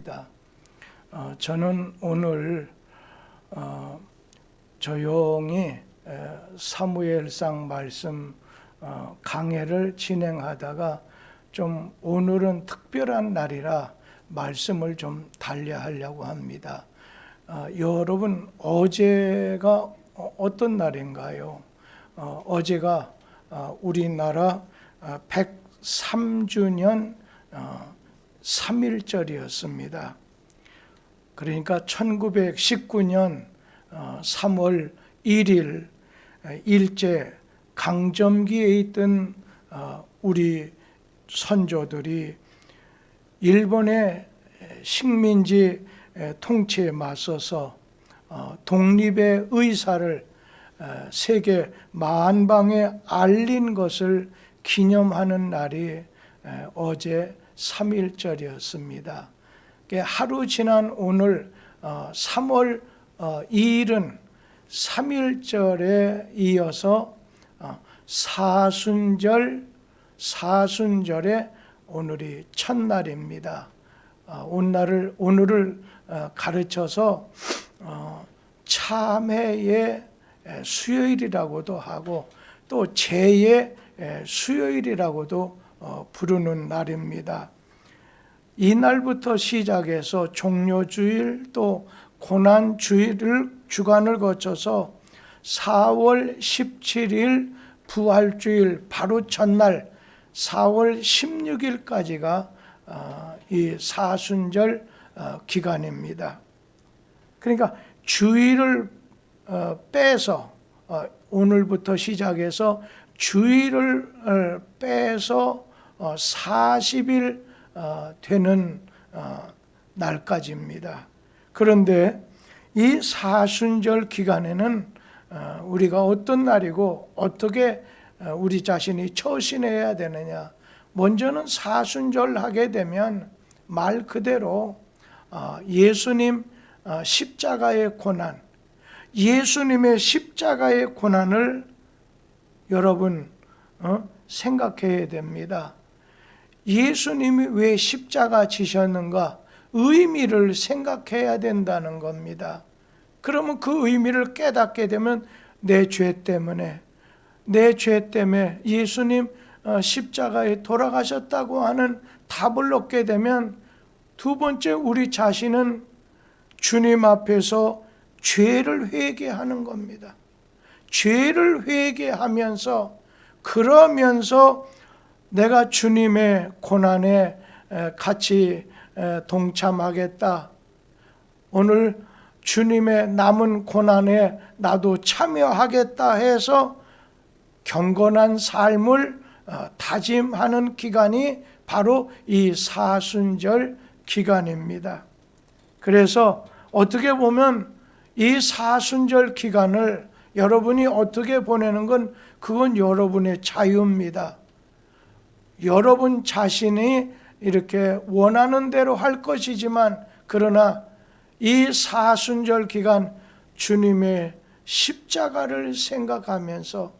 합니다. 저는 오늘 조용히 사무엘상 말씀 강해를 진행하다가 좀 오늘은 특별한 날이라 말씀을 좀 달리하려고 합니다. 여러분, 어제가 어떤 날인가요? 어제가 우리나라 103주년 3.1절이었습니다. 그러니까 1919년 3월 1일 일제 강점기에 있던 우리 선조들이 일본의 식민지 통치에 맞서서 독립의 의사를 세계 만방에 알린 것을 기념하는 날이 어제 3.1절이었습니다. 하루 지난 오늘 3월 2일은 3.1절에 이어서 사순절의 오늘이 첫날입니다. 오늘을 가르쳐서 참회의 수요일이라고도 하고 또 제의 수요일이라고도 부르는 날입니다. 이날부터 시작해서 종료주일 또 주간을 거쳐서 4월 17일 부활주일 바로 첫날 4월 16일까지가 이 사순절 기간입니다. 그러니까 주일을 빼서 오늘부터 시작해서 주일을 빼서 40일 되는 날까지입니다. 그런데 이 사순절 기간에는 우리가 어떤 날이고 어떻게 우리 자신이 처신해야 되느냐. 먼저는 사순절 하게 되면 말 그대로 예수님 십자가의 고난, 예수님의 십자가의 고난을 여러분 생각해야 됩니다. 예수님이 왜 십자가 지셨는가? 의미를 생각해야 된다는 겁니다. 그러면 그 의미를 깨닫게 되면 내 죄 때문에 예수님 십자가에 돌아가셨다고 하는 답을 얻게 되면 두 번째 우리 자신은 주님 앞에서 죄를 회개하는 겁니다. 죄를 회개하면서 그러면서 내가 주님의 고난에 같이 동참하겠다. 오늘 주님의 남은 고난에 나도 참여하겠다 해서 경건한 삶을 다짐하는 기간이 바로 이 사순절 기간입니다. 그래서 어떻게 보면 이 사순절 기간을 여러분이 어떻게 보내는 건 그건 여러분의 자유입니다. 여러분 자신이 이렇게 원하는 대로 할 것이지만 그러나 이 사순절 기간 주님의 십자가를 생각하면서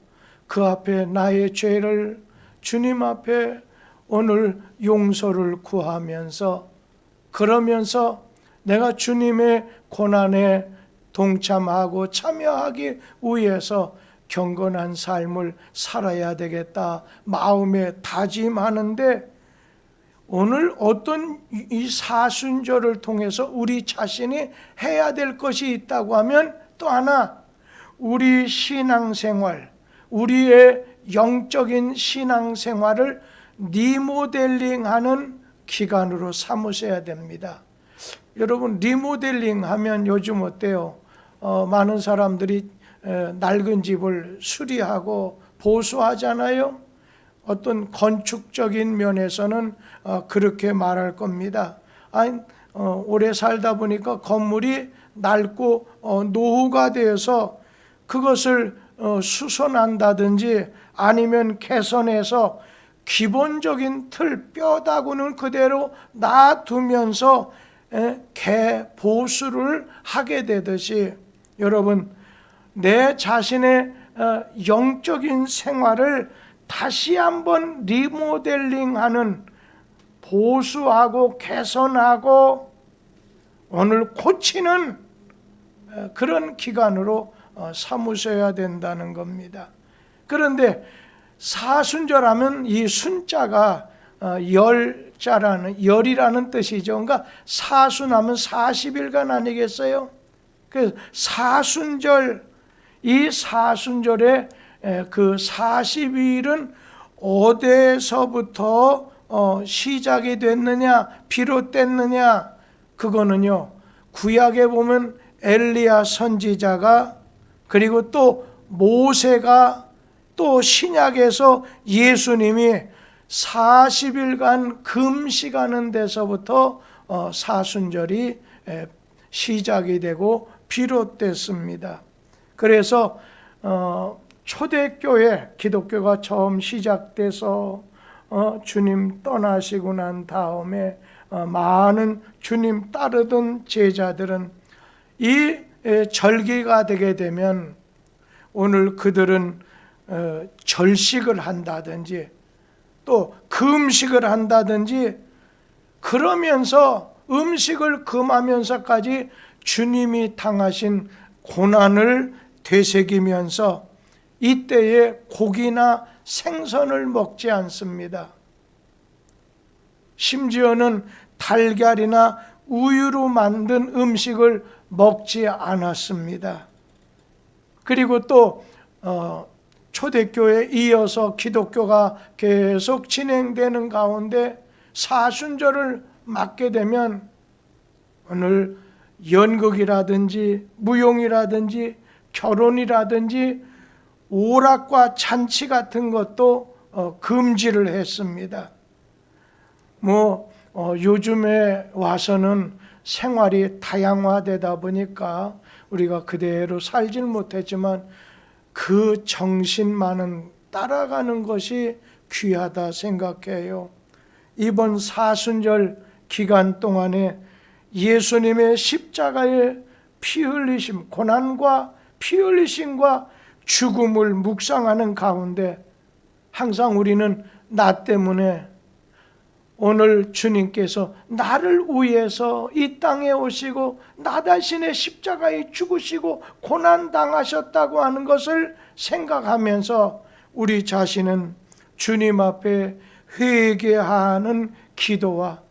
그 앞에 나의 죄를 주님 앞에 오늘 용서를 구하면서 그러면서 내가 주님의 고난에 동참하고 참여하기 위해서 경건한 삶을 살아야 되겠다 마음에 다짐하는데 오늘 어떤 이 사순절을 통해서 우리 자신이 해야 될 것이 있다고 하면 또 하나 우리 신앙생활, 우리의 영적인 신앙생활을 리모델링하는 기간으로 삼으셔야 됩니다. 여러분 리모델링 하면 요즘 어때요? 많은 사람들이 낡은 집을 수리하고 보수하잖아요. 어떤 건축적인 면에서는 그렇게 말할 겁니다. 오래 살다 보니까 건물이 낡고 노후가 되어서 그것을 수선한다든지 아니면 개선해서 기본적인 틀, 뼈다구는 그대로 놔두면서 개보수를 하게 되듯이 여러분 내 자신의 영적인 생활을 다시 한번 리모델링하는 보수하고 개선하고 오늘 고치는 그런 기간으로 삼으셔야 된다는 겁니다. 그런데 사순절하면 이 순자가 열이라는 뜻이죠. 그러니까 사순하면 40일간 아니겠어요? 그 사순절, 이 사순절에 그 40일은 어디서부터 시작이 됐느냐, 비롯됐느냐, 그거는요, 구약에 보면 엘리야 선지자가, 그리고 또 모세가, 또 신약에서 예수님이 40일간 금식하는 데서부터 사순절이 시작이 되고 비롯됐습니다. 그래서 초대교회, 기독교가 처음 시작돼서 주님 떠나시고 난 다음에 많은 주님 따르던 제자들은 이 절기가 되게 되면 오늘 그들은 절식을 한다든지 또 금식을 한다든지, 그러면서 음식을 금하면서까지 주님이 당하신 고난을 되새기면서 이때에 고기나 생선을 먹지 않습니다. 심지어는 달걀이나 우유로 만든 음식을 먹지 않았습니다. 그리고 또 초대교회에 이어서 기독교가 계속 진행되는 가운데 사순절을 맞게 되면 오늘 연극이라든지 무용이라든지 결혼이라든지 오락과 잔치 같은 것도 금지를 했습니다. 요즘에 와서는 생활이 다양화되다 보니까 우리가 그대로 살질 못했지만 그 정신만은 따라가는 것이 귀하다 생각해요. 이번 사순절 기간 동안에 예수님의 십자가의 피 흘리심, 고난과 피 흘리심과 죽음을 묵상하는 가운데 항상 우리는 나 때문에, 오늘 주님께서 나를 위해서 이 땅에 오시고 나 대신에 십자가에 죽으시고 고난당하셨다고 하는 것을 생각하면서 우리 자신은 주님 앞에 회개하는 기도와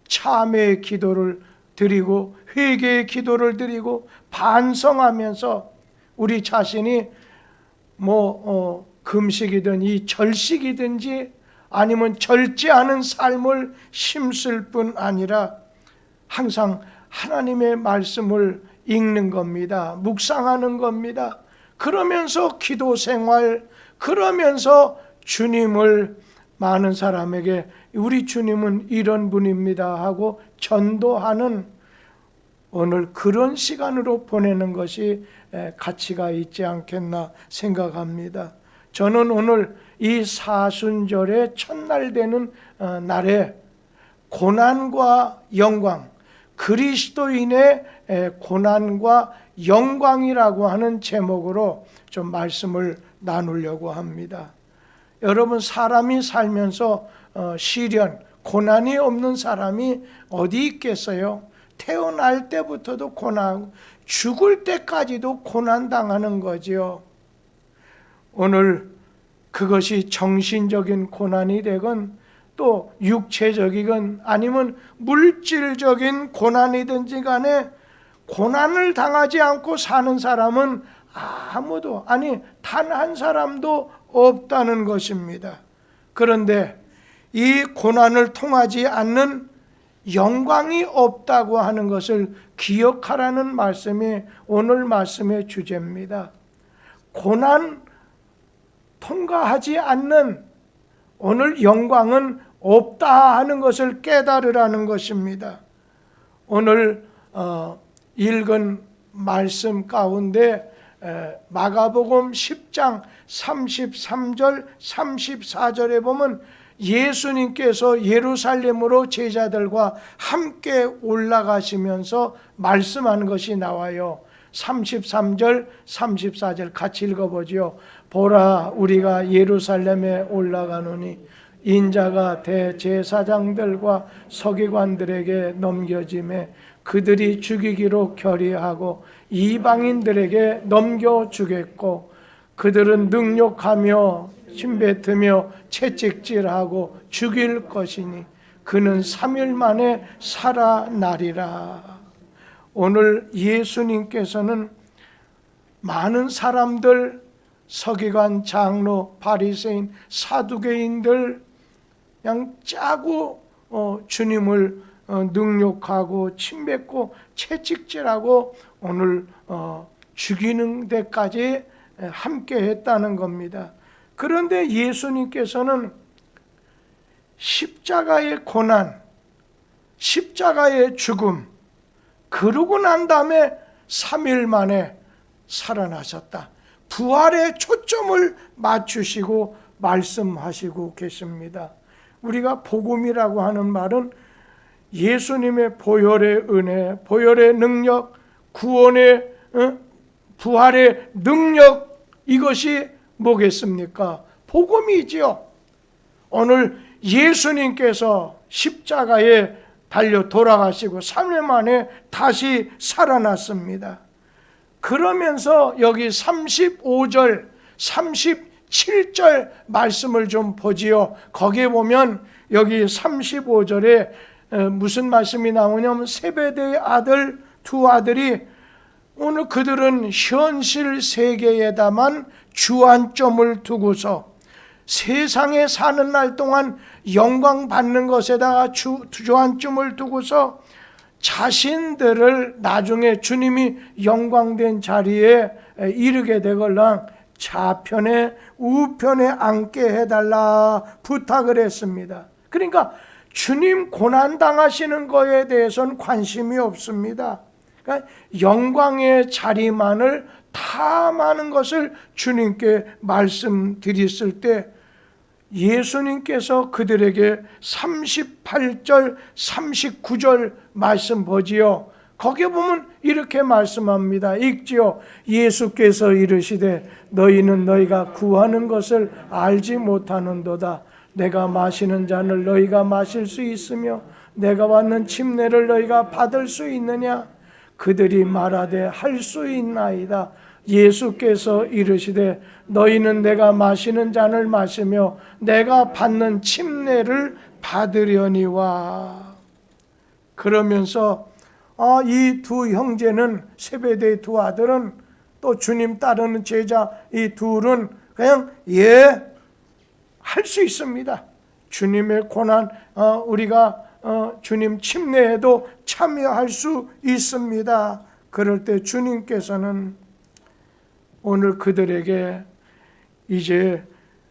참회의 기도를 드리고 회개의 기도를 드리고 반성하면서 우리 자신이 금식이든 이 절식이든지 아니면 절제 않은 삶을 힘쓸 뿐 아니라 항상 하나님의 말씀을 읽는 겁니다. 묵상하는 겁니다. 그러면서 기도 생활, 그러면서 주님을 많은 사람에게 우리 주님은 이런 분입니다 하고 전도하는 오늘 그런 시간으로 보내는 것이 가치가 있지 않겠나 생각합니다. 저는 오늘 이 사순절의 첫날 되는 날에 고난과 영광, 그리스도인의 고난과 영광이라고 하는 제목으로 좀 말씀을 나누려고 합니다. 여러분, 사람이 살면서 시련, 고난이 없는 사람이 어디 있겠어요? 태어날 때부터도 고난, 죽을 때까지도 고난당하는 거지요. 오늘 그것이 정신적인 고난이 되건 또 육체적이건 아니면 물질적인 고난이든지 간에 고난을 당하지 않고 사는 사람은 아무도, 아니 단 한 사람도 없다는 것입니다. 그런데 이 고난을 통하지 않는 영광이 없다고 하는 것을 기억하라는 말씀이 오늘 말씀의 주제입니다. 고난 통과하지 않는 오늘 영광은 없다 하는 것을 깨달으라는 것입니다. 오늘 읽은 말씀 가운데 마가복음 10장 33절 34절에 보면 예수님께서 예루살렘으로 제자들과 함께 올라가시면서 말씀하는 것이 나와요. 33절 34절 같이 읽어보죠. 보라, 우리가 예루살렘에 올라가노니 인자가 대제사장들과 서기관들에게 넘겨짐에 그들이 죽이기로 결의하고 이방인들에게 넘겨주겠고 그들은 능욕하며 침뱉으며 채찍질하고 죽일 것이니 그는 3일 만에 살아나리라. 오늘 예수님께서는 많은 사람들, 서기관, 장로, 바리새인, 사두개인들 그냥 짜고 주님을 능욕하고 침뱉고 채찍질하고 오늘 죽이는 데까지 함께 했다는 겁니다. 그런데 예수님께서는 십자가의 고난, 십자가의 죽음, 그러고 난 다음에 3일 만에 살아나셨다. 부활에 초점을 맞추시고 말씀하시고 계십니다. 우리가 복음이라고 하는 말은 예수님의 보혈의 은혜, 보혈의 능력, 구원의 부활의 능력, 이것이 뭐겠습니까? 복음이지요. 오늘 예수님께서 십자가에 달려 돌아가시고 3일 만에 다시 살아났습니다. 그러면서 여기 35절, 37절 말씀을 좀 보지요. 거기에 보면 여기 35절에 무슨 말씀이 나오냐면 세베대의 아들 두 아들이 오늘 그들은 현실 세계에다만 주안점을 두고서 세상에 사는 날 동안 영광 받는 것에다가 주안점을 두고서 자신들을 나중에 주님이 영광된 자리에 이르게 되걸랑 좌편에 우편에 앉게 해달라 부탁을 했습니다. 그러니까 주님 고난당하시는 거에 대해서는 관심이 없습니다. 그러니까 영광의 자리만을 탐하는 것을 주님께 말씀드렸을 때 예수님께서 그들에게 38절, 39절 말씀 보지요. 거기에 보면 이렇게 말씀합니다. 읽지요. 예수께서 이르시되 너희는 너희가 구하는 것을 알지 못하는도다. 내가 마시는 잔을 너희가 마실 수 있으며 내가 받는 침례를 너희가 받을 수 있느냐? 그들이 말하되 할 수 있나이다. 예수께서 이르시되 너희는 내가 마시는 잔을 마시며 내가 받는 침례를 받으려니와. 그러면서 이 두 형제는 세베대의 두 아들은 또 주님 따르는 제자 이 둘은 그냥 할 수 있습니다. 주님의 고난 우리가 주님 침례에도 참여할 수 있습니다. 그럴 때 주님께서는 오늘 그들에게 이제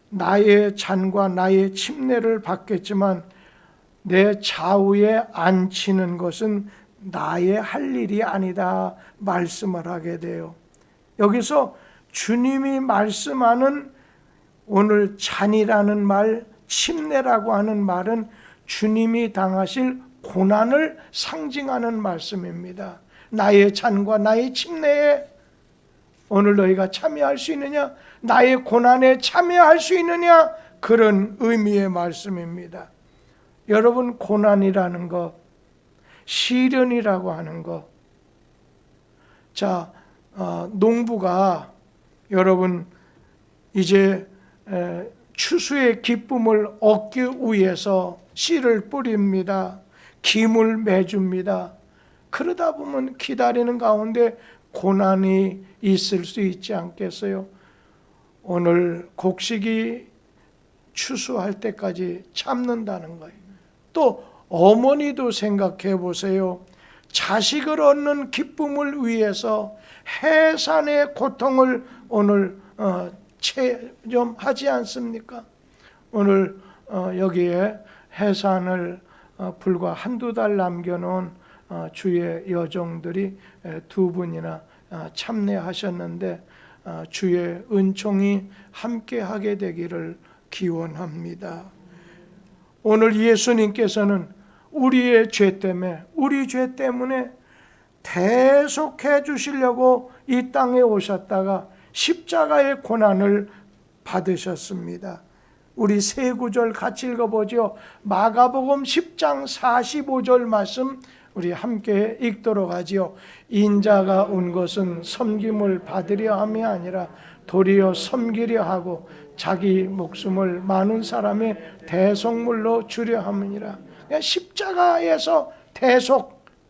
나의 잔과 나의 침례를 받겠지만 내 좌우에 앉히는 것은 나의 할 일이 아니다 말씀을 하게 돼요. 여기서 주님이 말씀하는 오늘 잔이라는 말, 침례라고 하는 말은 주님이 당하실 고난을 상징하는 말씀입니다. 나의 잔과 나의 침례에 오늘 너희가 참여할 수 있느냐? 나의 고난에 참여할 수 있느냐? 그런 의미의 말씀입니다. 여러분, 고난이라는 것, 시련이라고 하는 것, 자, 농부가 여러분 이제 추수의 기쁨을 얻기 위해서 씨를 뿌립니다. 김을 매줍니다. 그러다 보면 기다리는 가운데 고난이 있을 수 있지 않겠어요? 오늘 곡식이 추수할 때까지 참는다는 거예요. 또 어머니도 생각해 보세요. 자식을 얻는 기쁨을 위해서 해산의 고통을 오늘 체험하지 않습니까? 오늘 여기에 해산을 불과 한두 달 남겨놓은 주의 여종들이 두 분이나 참례하셨는데 주의 은총이 함께하게 되기를 기원합니다. 오늘 예수님께서는 우리의 죄 때문에, 우리 죄 때문에 대속해 주시려고 이 땅에 오셨다가 십자가의 고난을 받으셨습니다. 우리 세 구절 같이 읽어보죠. 마가복음 10장 45절 말씀 우리 함께 읽도록 하지요. 인자가 온 것은 섬김을 받으려 함이 아니라 도리어 섬기려 하고 자기 목숨을 많은 사람의 대속물로 주려 함이니라. 십자가에서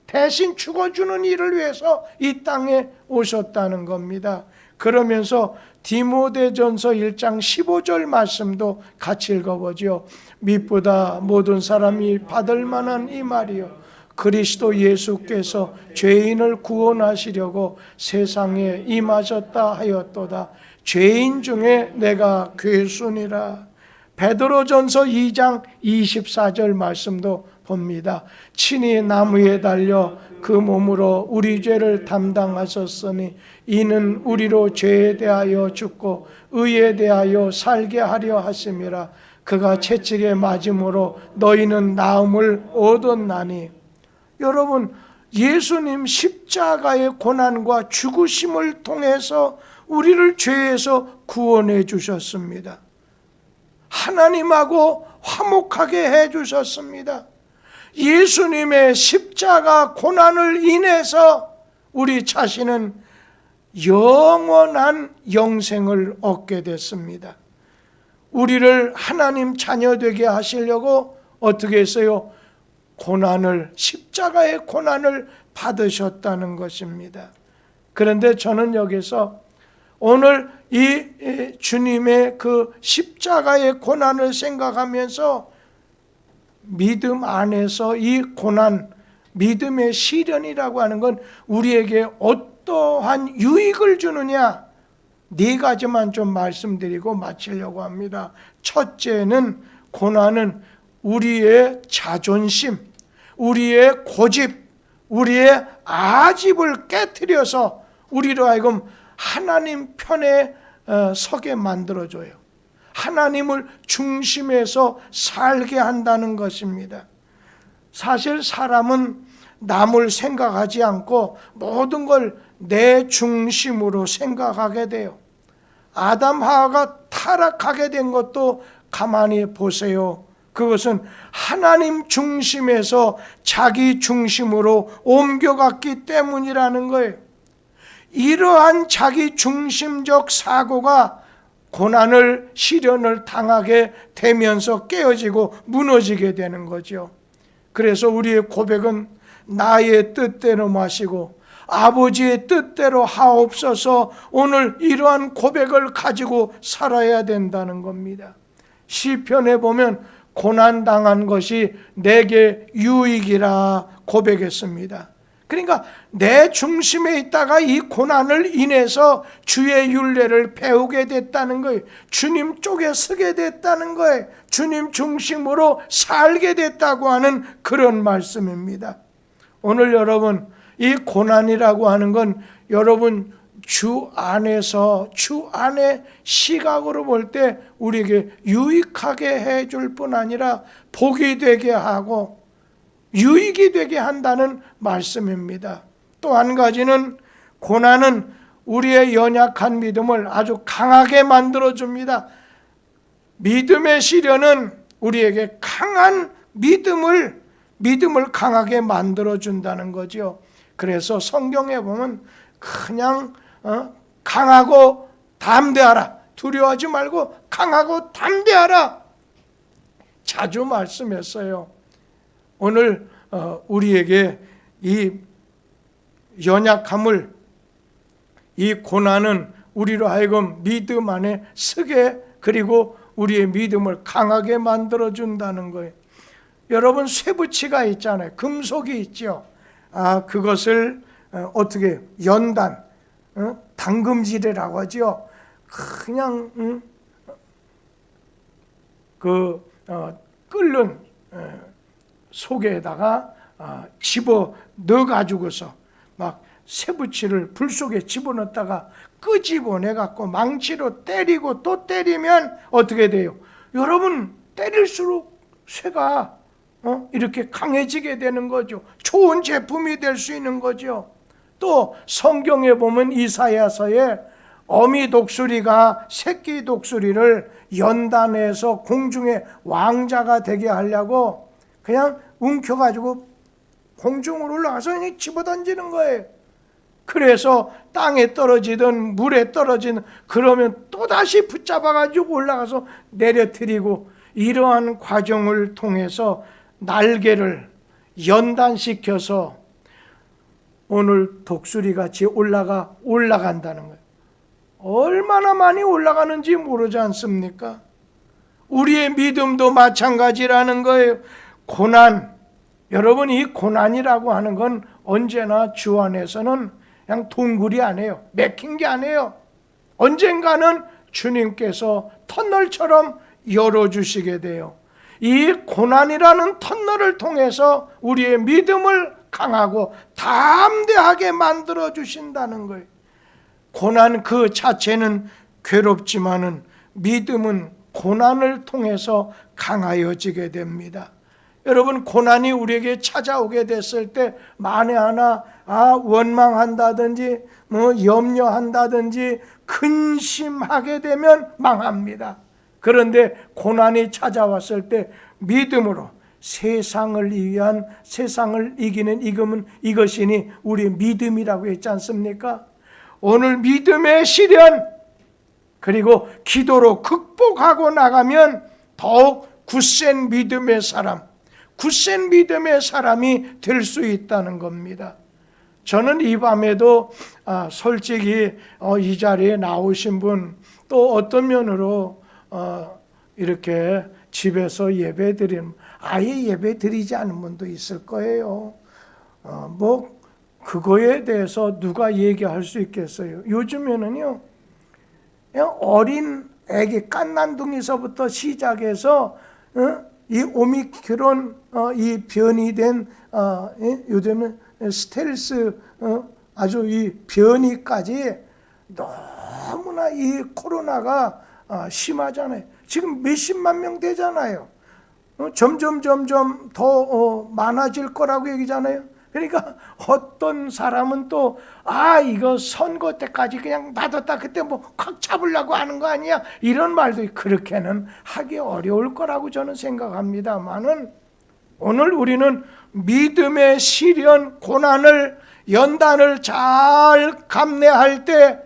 대신 죽어주는 일을 위해서 이 땅에 오셨다는 겁니다. 그러면서 디모데전서 1장 15절 말씀도 같이 읽어보죠. 밉보다 모든 사람이 받을 만한 이 말이요 그리스도 예수께서 죄인을 구원하시려고 세상에 임하셨다 하였도다. 죄인 중에 내가 괴순이라. 베드로전서 2장 24절 말씀도 봅니다. 친히 나무에 달려 그 몸으로 우리 죄를 담당하셨으니 이는 우리로 죄에 대하여 죽고 의에 대하여 살게 하려 하심이라. 그가 채찍에 맞음으로 너희는 나음을 얻었나니. 여러분, 예수님 십자가의 고난과 죽으심을 통해서 우리를 죄에서 구원해 주셨습니다. 하나님하고 화목하게 해 주셨습니다. 예수님의 십자가 고난을 인해서 우리 자신은 영원한 영생을 얻게 됐습니다. 우리를 하나님 자녀 되게 하시려고 어떻게 했어요? 십자가의 고난을 받으셨다는 것입니다. 그런데 저는 여기서 오늘 이 주님의 그 십자가의 고난을 생각하면서 믿음 안에서 이 고난, 믿음의 시련이라고 하는 건 우리에게 어떠한 유익을 주느냐, 네 가지만 좀 말씀드리고 마치려고 합니다. 첫째는 고난은 우리의 자존심, 우리의 고집, 우리의 아집을 깨트려서 우리로 하여금 하나님 편에 서게 만들어줘요. 하나님을 중심에서 살게 한다는 것입니다. 사실 사람은 남을 생각하지 않고 모든 걸 내 중심으로 생각하게 돼요. 아담 하와가 타락하게 된 것도 가만히 보세요. 그것은 하나님 중심에서 자기 중심으로 옮겨갔기 때문이라는 거예요. 이러한 자기 중심적 사고가 고난을, 시련을 당하게 되면서 깨어지고 무너지게 되는 거죠. 그래서 우리의 고백은 나의 뜻대로 마시고 아버지의 뜻대로 하옵소서, 오늘 이러한 고백을 가지고 살아야 된다는 겁니다. 시편에 보면 고난당한 것이 내게 유익이라 고백했습니다. 그러니까 내 중심에 있다가 이 고난을 인해서 주의 율례를 배우게 됐다는 거예요. 주님 쪽에 서게 됐다는 거예요. 주님 중심으로 살게 됐다고 하는 그런 말씀입니다. 오늘 여러분, 이 고난이라고 하는 건 여러분 주 안에서, 주 안의 시각으로 볼 때 우리에게 유익하게 해줄 뿐 아니라 복이 되게 하고 유익이 되게 한다는 말씀입니다. 또 한 가지는 고난은 우리의 연약한 믿음을 아주 강하게 만들어줍니다. 믿음의 시련은 우리에게 강한 믿음을 강하게 만들어준다는 거죠. 그래서 성경에 보면 그냥 강하고 담대하라, 두려워하지 말고 강하고 담대하라 자주 말씀했어요. 오늘 우리에게 이 연약함을, 이 고난은 우리로 하여금 믿음 안에 서게, 그리고 우리의 믿음을 강하게 만들어준다는 거예요. 여러분, 쇠붙이가 있잖아요. 금속이 있죠. 그것을 어떻게 연단, 당금질이라고 하죠. 그냥 끓는 속에다가 집어 넣어 가지고서 막 쇠붙이를 불 속에 집어넣다가 끄집어내 갖고 망치로 때리고 또 때리면 어떻게 돼요? 여러분, 때릴수록 쇠가 이렇게 강해지게 되는 거죠. 좋은 제품이 될 수 있는 거죠. 또 성경에 보면 이사야서에 어미 독수리가 새끼 독수리를 연단해서 공중에 왕자가 되게 하려고 그냥 움켜가지고 공중으로 올라가서 그냥 집어던지는 거예요. 그래서 땅에 떨어지든 물에 떨어지든 그러면 또다시 붙잡아가지고 올라가서 내려뜨리고, 이러한 과정을 통해서 날개를 연단시켜서 오늘 독수리같이 올라간다는 거예요. 얼마나 많이 올라가는지 모르지 않습니까? 우리의 믿음도 마찬가지라는 거예요. 고난, 여러분, 이 고난이라고 하는 건 언제나 주 안에서는 그냥 동굴이 아니에요. 맥힌 게 아니에요. 언젠가는 주님께서 터널처럼 열어주시게 돼요. 이 고난이라는 터널을 통해서 우리의 믿음을 강하고 담대하게 만들어 주신다는 거예요. 고난 그 자체는 괴롭지만은 믿음은 고난을 통해서 강하여지게 됩니다. 여러분, 고난이 우리에게 찾아오게 됐을 때 만에 하나 원망한다든지 염려한다든지 근심하게 되면 망합니다. 그런데 고난이 찾아왔을 때 믿음으로 세상을 이기는 이것이니 우리의 믿음이라고 했지 않습니까? 오늘 믿음의 시련 그리고 기도로 극복하고 나가면 더욱 굳센 믿음의 사람이 될 수 있다는 겁니다. 저는 이 밤에도 솔직히 이 자리에 나오신 분, 또 어떤 면으로 이렇게 집에서 예배 드리는, 아예 예배 드리지 않은 분도 있을 거예요. 그거에 대해서 누가 얘기할 수 있겠어요? 요즘에는요, 그냥 어린 애기 깐난둥이서부터 시작해서 이 오미크론 이 변이 된 요즘은 스텔스 아주 이 변이까지 너무나 이 코로나가 심하잖아요. 지금 몇십만 명 되잖아요. 점점 더 많아질 거라고 얘기잖아요. 그러니까 어떤 사람은 또 이거 선거 때까지 그냥 놔뒀다 그때 콱 잡으려고 하는 거 아니야, 이런 말도 그렇게는 하기 어려울 거라고 저는 생각합니다만은, 오늘 우리는 믿음의 시련, 고난을, 연단을 잘 감내할 때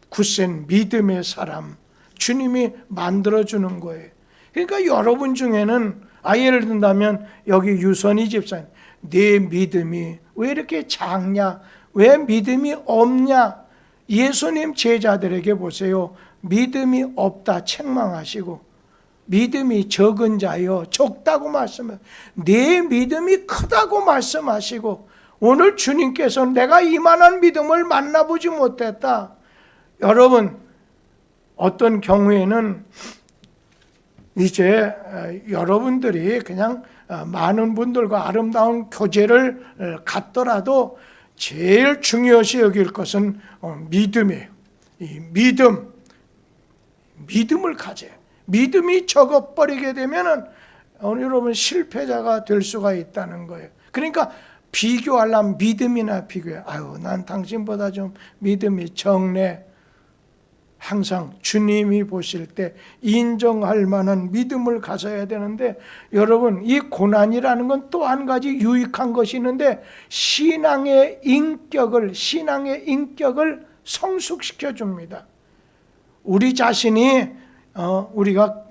굳센 믿음의 사람 주님이 만들어주는 거예요. 그러니까 여러분 중에는 예를 든다면 여기 유선희 집사님, 내 믿음이 왜 이렇게 작냐, 왜 믿음이 없냐, 예수님 제자들에게 보세요. 믿음이 없다 책망하시고 믿음이 적은 자여 적다고 말씀하시고 내 믿음이 크다고 말씀하시고, 오늘 주님께서 내가 이만한 믿음을 만나보지 못했다. 여러분, 어떤 경우에는 이제 여러분들이 그냥 많은 분들과 아름다운 교제를 갖더라도 제일 중요시 여길 것은 믿음이에요. 이 믿음을 가져요. 믿음이 적어버리게 되면은 여러분 실패자가 될 수가 있다는 거예요. 그러니까 비교하려면 믿음이나 비교해. 난 당신보다 좀 믿음이 적네. 항상 주님이 보실 때 인정할 만한 믿음을 가져야 되는데, 여러분, 이 고난이라는 건 또 한 가지 유익한 것이 있는데 신앙의 인격을 성숙시켜 줍니다. 우리 자신이 우리가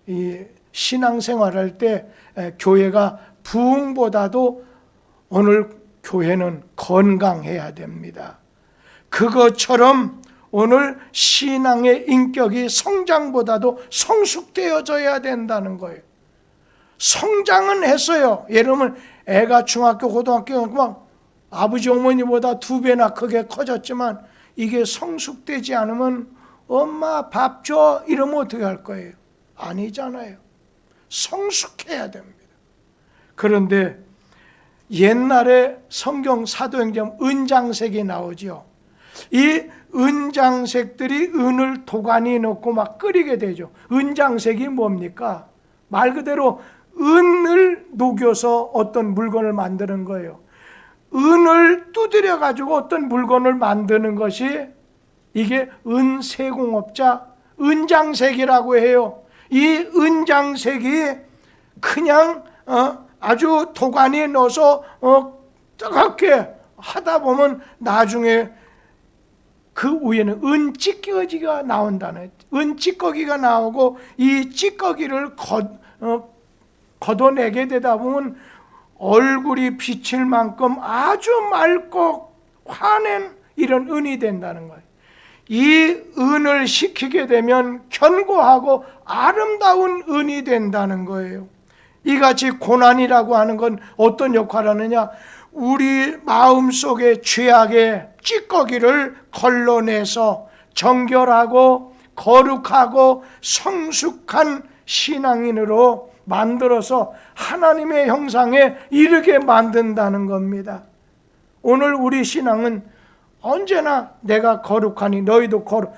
이 신앙생활할 때 교회가 부흥보다도 오늘 교회는 건강해야 됩니다. 그것처럼 오늘 신앙의 인격이 성장보다도 성숙되어져야 된다는 거예요. 성장은 했어요. 예를 들면 애가 중학교, 고등학교 막 아버지 어머니보다 2배나 크게 커졌지만 이게 성숙되지 않으면 엄마 밥 줘 이러면 어떻게 할 거예요? 아니잖아요. 성숙해야 됩니다. 그런데 옛날에 성경 사도행전 은장색이 나오죠. 이 은장색들이 은을 도가니에 넣고 막 끓이게 되죠. 은장색이 뭡니까? 말 그대로 은을 녹여서 어떤 물건을 만드는 거예요. 은을 두드려 가지고 어떤 물건을 만드는 것이 이게 은세공업자 은장색이라고 해요. 이 은장색이 그냥 아주 도가니에 넣어서 뜨겁게 하다 보면 나중에 그 위에는 은찌꺼기가 나온다는, 은찌꺼기가 나오고 이 찌꺼기를 걷어내게 되다 보면 얼굴이 비칠 만큼 아주 맑고 환한 이런 은이 된다는 거예요. 이 은을 식히게 되면 견고하고 아름다운 은이 된다는 거예요. 이같이 고난이라고 하는 건 어떤 역할을 하느냐? 우리 마음속의 죄악의 찌꺼기를 걸러내서 정결하고 거룩하고 성숙한 신앙인으로 만들어서 하나님의 형상에 이르게 만든다는 겁니다. 오늘 우리 신앙은 언제나 내가 거룩하니 너희도 거룩.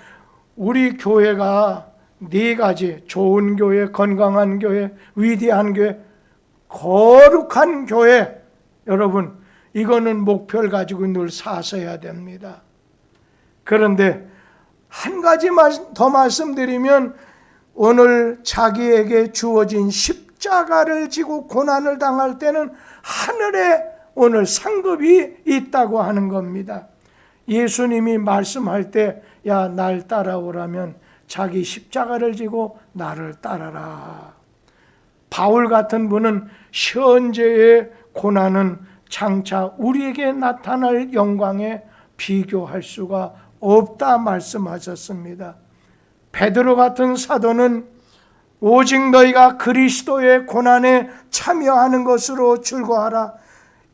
우리 교회가 네 가지, 좋은 교회, 건강한 교회, 위대한 교회, 거룩한 교회. 여러분, 이거는 목표를 가지고 늘 사서야 됩니다. 그런데 한 가지 더 말씀드리면, 오늘 자기에게 주어진 십자가를 지고 고난을 당할 때는 하늘에 오늘 상급이 있다고 하는 겁니다. 예수님이 말씀할 때, 야, 날 따라오라면 자기 십자가를 지고 나를 따라라. 바울 같은 분은 현재의 고난은 장차 우리에게 나타날 영광에 비교할 수가 없다 말씀하셨습니다. 베드로 같은 사도는 오직 너희가 그리스도의 고난에 참여하는 것으로 즐거워하라.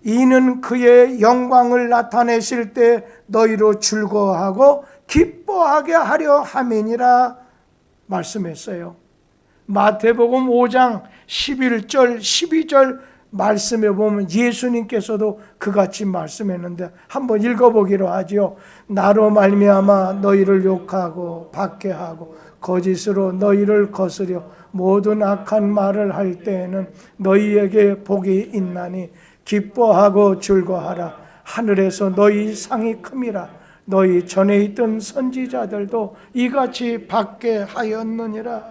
이는 그의 영광을 나타내실 때 너희로 즐거워하고 기뻐하게 하려 함이니라 말씀했어요. 마태복음 5장 11절 12절 말씀에 보면 예수님께서도 그같이 말씀했는데 한번 읽어보기로 하지요. 나로 말미암아 너희를 욕하고 박해하고 거짓으로 너희를 거스려 모든 악한 말을 할 때에는 너희에게 복이 있나니 기뻐하고 즐거워하라. 하늘에서 너희 상이 큼이라. 너희 전에 있던 선지자들도 이같이 받게 하였느니라.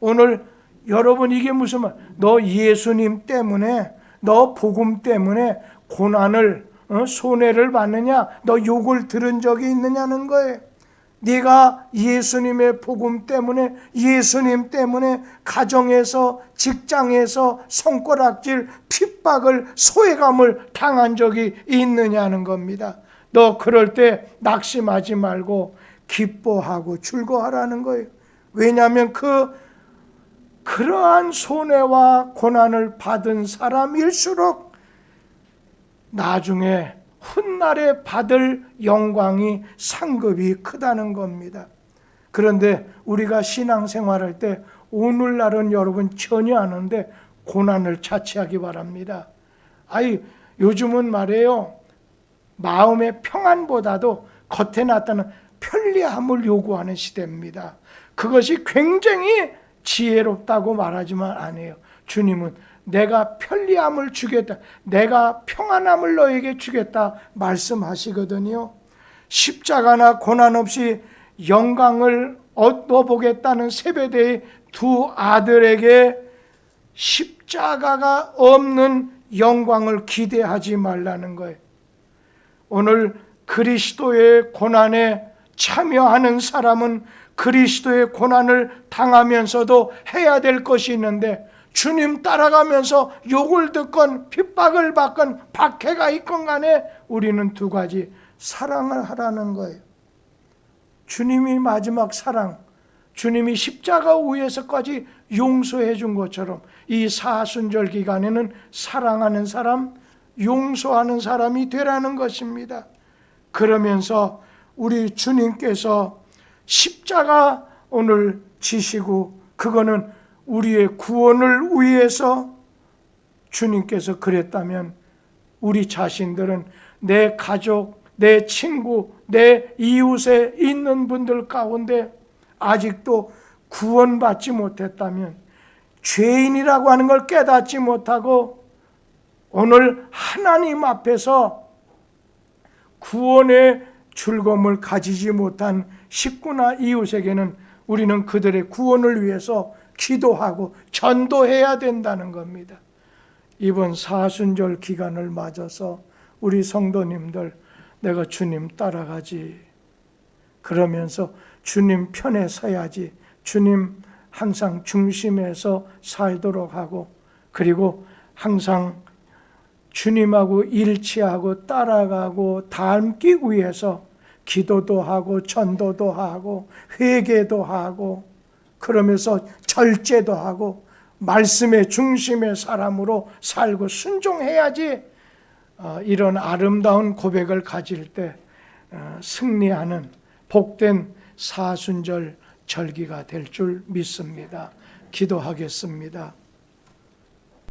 오늘 여러분, 이게 무슨 말? 너 예수님 때문에, 너 복음 때문에 고난을, 손해를 받느냐? 너 욕을 들은 적이 있느냐는 거예요. 네가 예수님의 복음 때문에, 예수님 때문에 가정에서, 직장에서 손가락질, 핍박을, 소외감을 당한 적이 있느냐는 겁니다. 너 그럴 때 낙심하지 말고 기뻐하고 즐거워하라는 거예요. 왜냐하면 그러한 손해와 고난을 받은 사람일수록 나중에 훗날에 받을 영광이 상급이 크다는 겁니다. 그런데 우리가 신앙생활할 때 오늘날은 여러분 전혀 안 하는데 고난을 자취하기 바랍니다. 요즘은 말이에요, 마음의 평안보다도 겉에 나타나는 편리함을 요구하는 시대입니다. 그것이 굉장히 지혜롭다고 말하지만 아니에요. 주님은 내가 편리함을 주겠다, 내가 평안함을 너에게 주겠다 말씀하시거든요. 십자가나 고난 없이 영광을 얻어보겠다는 세베대의 두 아들에게 십자가가 없는 영광을 기대하지 말라는 거예요. 오늘 그리스도의 고난에 참여하는 사람은 그리스도의 고난을 당하면서도 해야 될 것이 있는데, 주님 따라가면서 욕을 듣건 핍박을 받건 박해가 있건 간에 우리는 두 가지, 사랑을 하라는 거예요. 주님이 마지막 사랑, 주님이 십자가 위에서까지 용서해 준 것처럼 이 사순절 기간에는 사랑하는 사람, 용서하는 사람이 되라는 것입니다. 그러면서 우리 주님께서 십자가 오늘 지시고, 그거는 우리의 구원을 위해서 주님께서 그랬다면, 우리 자신들은 내 가족, 내 친구, 내 이웃에 있는 분들 가운데 아직도 구원받지 못했다면, 죄인이라고 하는 걸 깨닫지 못하고 오늘 하나님 앞에서 구원의 즐거움을 가지지 못한 식구나 이웃에게는 우리는 그들의 구원을 위해서 기도하고 전도해야 된다는 겁니다. 이번 사순절 기간을 맞아서 우리 성도님들 내가 주님 따라가지, 그러면서 주님 편에 서야지, 주님 항상 중심에서 살도록 하고, 그리고 항상 주님하고 일치하고 따라가고 닮기 위해서 기도도 하고 전도도 하고 회개도 하고, 그러면서 절제도 하고 말씀의 중심의 사람으로 살고 순종해야지 이런 아름다운 고백을 가질 때 승리하는 복된 사순절 절기가 될 줄 믿습니다. 기도하겠습니다.